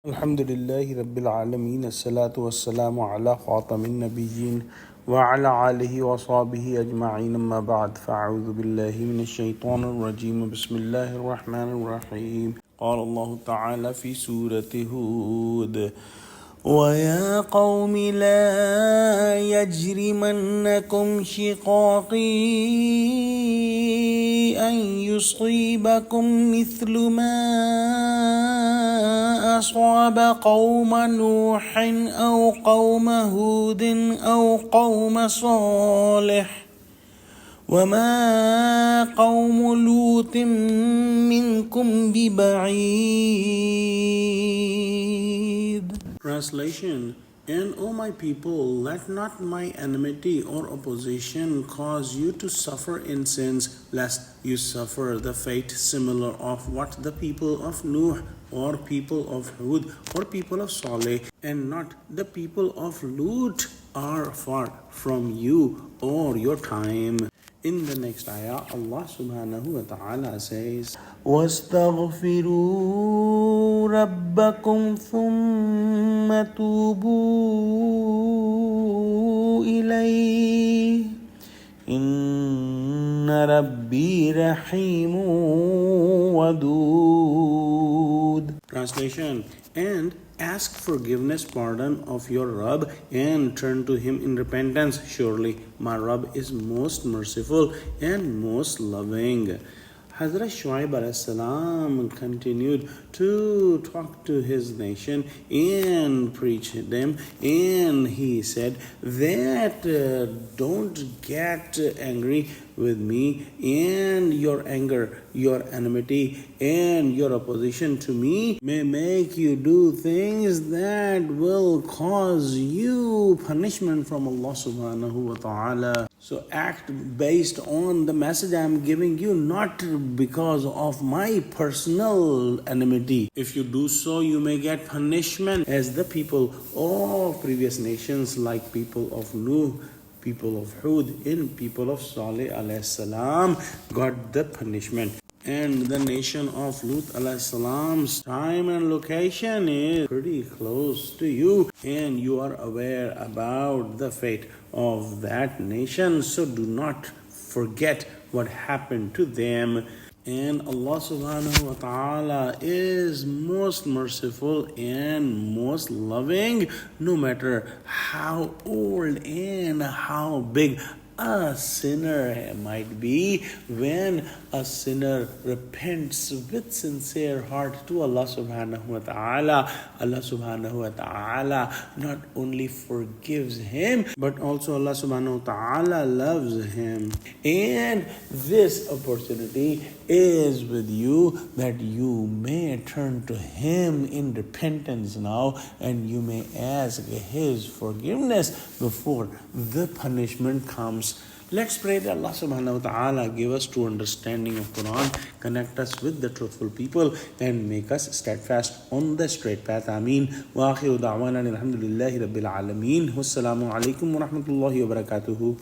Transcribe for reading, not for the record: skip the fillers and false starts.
Alhamdulillahi Rabbil Alameen. As-salatu was-salamu ala khatamin nabiyyin wa ala alihi wa sahbihi ajma'in, amma ba'd. Fa'udhu billahi minash shaitanir rajim. Bismillahir rahmanir rahim. Qala Allah ta'ala fi surati Hud: وَيَا قَوْمِ لَا يَجْرِمَنَّكُمْ شِقَاقِي أَنْ يُصِيبَكُمْ مِثْلُ مَا أَصَابَ قَوْمَ نُوحٍ أَوْ قَوْمَ هُودٍ أَوْ قَوْمَ صَالِحٍ وَمَا قَوْمُ لُوطٍ مِّنكُمْ بِبَعِيدٍ. Translation: And O my people, let not my enmity or opposition cause you to suffer in sins, lest you suffer the fate similar of what the people of Nuh or people of Hud or people of Saleh and not the people of Lut are far from you or your time. In the next ayah, Allah subhanahu wa ta'ala says, وَاسْتَغْفِرُوا رَبَّكُمْ ثُمَّ تُوبُوا إِلَيْهِ إِنَّ رَبِّي رَحِيمٌ وَدُودٌ. Translation: And ask forgiveness, pardon of your Rabb, and turn to Him in repentance. Surely my Rabb is most merciful and most loving. Hazrat Shuaib alayhi salam continued to talk to his nation and preach them, and he said that don't get angry with me, and your anger, your enmity, and your opposition to me may make you do things that will cause you punishment from Allah subhanahu wa ta'ala. So act based on the message I am giving you, not because of my personal enmity. If you do so, you may get punishment as the people of previous nations like people of Nuh, people of Hud, and people of Saleh alayhi salam got the punishment. And the nation of Lut alayhi salam's time and location is pretty close to you, and you are aware about the fate of that nation, so do not forget what happened to them. And Allah subhanahu wa ta'ala is most merciful and most loving, no matter how old and how big a sinner might be. When a sinner repents with sincere heart to Allah subhanahu wa ta'ala, Allah subhanahu wa ta'ala not only forgives him, but also Allah subhanahu wa ta'ala loves him. And this opportunity is with you, that you may turn to Him in repentance now, and you may ask His forgiveness before the punishment comes. Let's pray that Allah subhanahu wa ta'ala give us true understanding of Quran, connect us with the truthful people, and make us steadfast on the straight path. Ameen. Wa akhiru da'wana alhamdulillahi rabbil alameen. Wassalamu alaikum wa rahmatullahi wa barakatuhu.